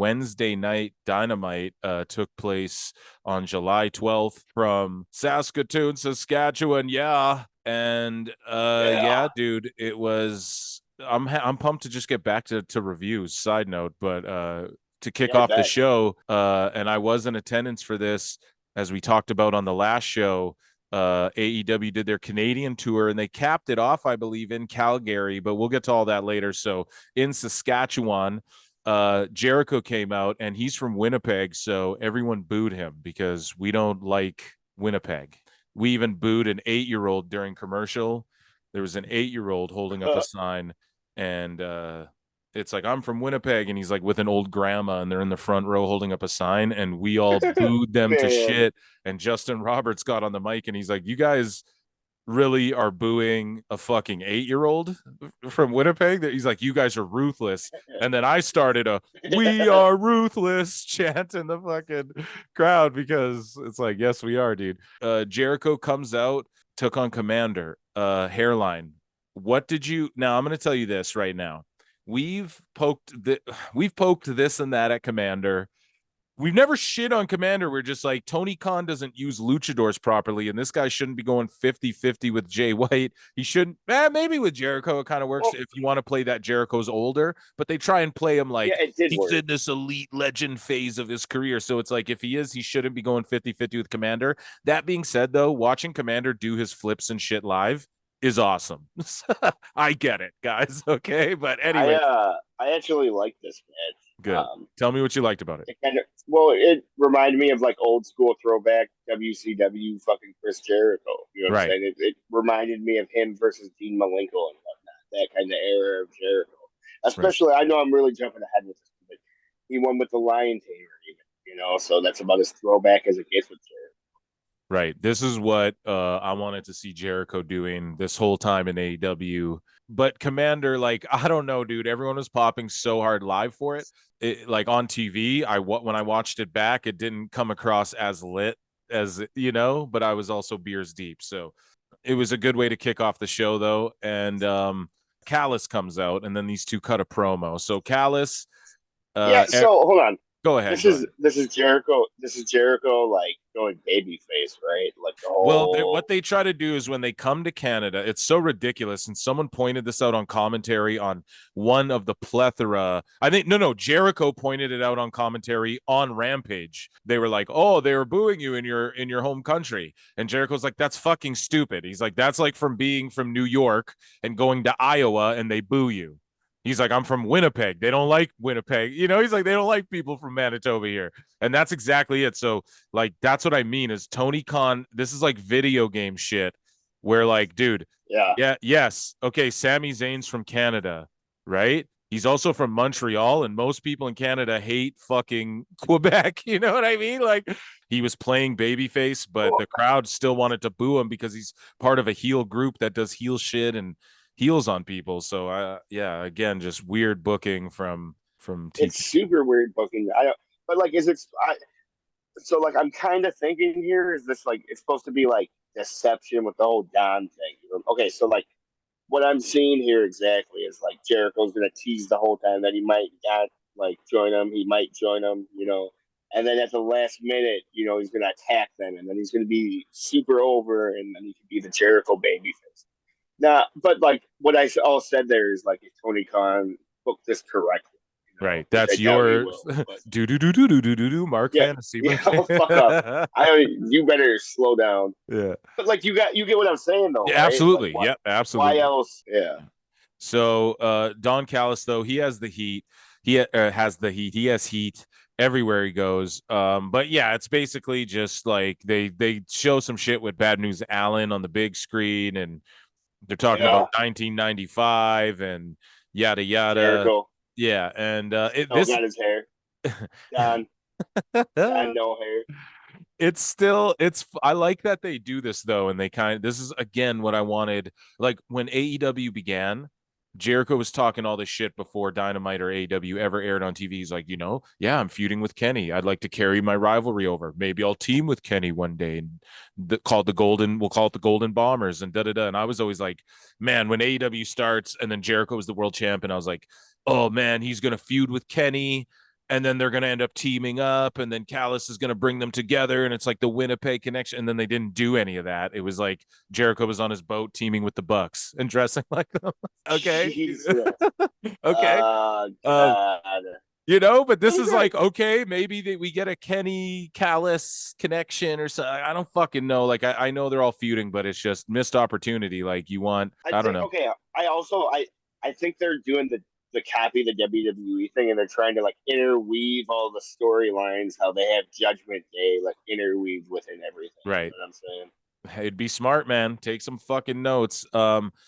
Wednesday night Dynamite took place on July 12th from Saskatoon, Saskatchewan. Yeah. And yeah, dude, it was I'm pumped to just get back to reviews, side note, but to kick off the show, and I was in attendance for this, as we talked about on the last show. AEW did their Canadian tour and they capped it off, I believe, in Calgary, but we'll get to all that later. So in Saskatchewan, Jericho came out and he's from Winnipeg, so everyone booed him because we don't like Winnipeg. We even booed an 8-year-old during commercial. There was an 8-year-old holding up a sign, and it's like, I'm from Winnipeg, and he's like with an old grandma, and they're in the front row holding up a sign, and we all booed them to shit. And Justin Roberts got on the mic, and he's like, you guys really are booing a fucking 8-year-old from Winnipeg? He's like, you guys are ruthless. And then I started a "we are ruthless" chant in the fucking crowd, because it's like, yes, we are, dude. Jericho comes out, took on Commander, Hairline. What did you... Now I'm going to tell you this right now. We've poked this and that at Commander. We've never shit on Commander. We're just like, Tony Khan doesn't use luchadors properly, and this guy shouldn't be going 50-50 with Jay White. He shouldn't. Maybe with Jericho it kind of works, if you want to play that Jericho's older, but they try and play him like he's in this elite legend phase of his career. So it's like, if he is, he shouldn't be going 50-50 with Commander. That being said, though, watching Commander do his flips and shit live is awesome. I get it, guys. Okay, but anyway, I actually like this match. Good. Tell me what you liked about it. It reminded me of like old school throwback WCW fucking Chris Jericho. You know what I'm saying? It reminded me of him versus Dean Malenko and whatnot. That kind of era of Jericho. Especially, I know I'm really jumping ahead with this, but he won with the Lion Tamer, even, so that's about as throwback as it gets with Jericho. Right. This is what I wanted to see Jericho doing this whole time in AEW. But Commander, like, I don't know, dude. Everyone was popping so hard live for it. Like on TV, when I watched it back, it didn't come across as lit as, but I was also beers deep. So it was a good way to kick off the show, though. And Callis comes out, and then these two cut a promo. So Callis. So hold on. Go ahead. This is Jericho. This is Jericho, like, going babyface, right? Like the whole. Well, what they try to do is, when they come to Canada, it's so ridiculous. And someone pointed this out on commentary on one of the plethora. I think Jericho pointed it out on commentary on Rampage. They were like, "Oh, they were booing you in your home country," and Jericho's like, "That's fucking stupid." He's like, "That's like from being from New York and going to Iowa and they boo you." He's like, "I'm from Winnipeg. They don't like Winnipeg." He's like, they don't like people from Manitoba here. And that's exactly it. So, like, that's what I mean is Tony Khan, this is like video game shit where, like, dude, yes. Okay, Sami Zayn's from Canada, right? He's also from Montreal, and most people in Canada hate fucking Quebec. You know what I mean? Like, he was playing babyface, but the crowd still wanted to boo him because he's part of a heel group that does heel shit and heels on people. So again, just weird booking from TV. It's super weird booking. But like, so like, I'm kind of thinking here, is this like, it's supposed to be like deception with the whole Don thing? Okay, so like, what I'm seeing here exactly is like Jericho's gonna tease the whole time that he might not like join him, he might join him, and then at the last minute, he's gonna attack them, and then he's gonna be super over, and then he can be the Jericho babyface. Nah, but like what I all said there is like, if Tony Khan booked this correctly, right? That's your do Mark Fantasy. Yeah, fuck up. You better slow down. Yeah, but like, you get what I'm saying, though. Yeah, right? absolutely. Like, absolutely. Why else? Yeah. So Don Callis, though, he has the heat. He has the heat. He has heat everywhere he goes. But yeah, it's basically just like they show some shit with Bad News Allen on the big screen, and they're talking about 1995 and yada yada. Jericho. Yeah, and this got his hair. Don no hair. I like that they do this, though, and this is again what I wanted. Like, when AEW began, Jericho was talking all this shit before Dynamite or AEW ever aired on TV. He's like, I'm feuding with Kenny. I'd like to carry my rivalry over. Maybe I'll team with Kenny one day, and we'll call it the Golden Bombers, and da-da-da. And I was always like, man, when AEW starts and then Jericho was the world champ, and I was like, oh man, he's going to feud with Kenny. and then they're going to end up teaming up, and then Callis is going to bring them together, and it's like the Winnipeg connection. And then they didn't do any of that. It was like Jericho was on his boat teaming with the Bucks and dressing like them. Okay. Jesus. Okay. God. But this is like, okay, maybe we get a Kenny Callis connection or something. I don't fucking know. Like, I know they're all feuding, but it's just missed opportunity. Like, I don't know. Okay, I think they're doing the copy the WWE thing, and they're trying to like interweave all the storylines, how they have Judgment Day like interweaved within everything. Right. You know what I'm saying? It'd be smart, man. Take some fucking notes.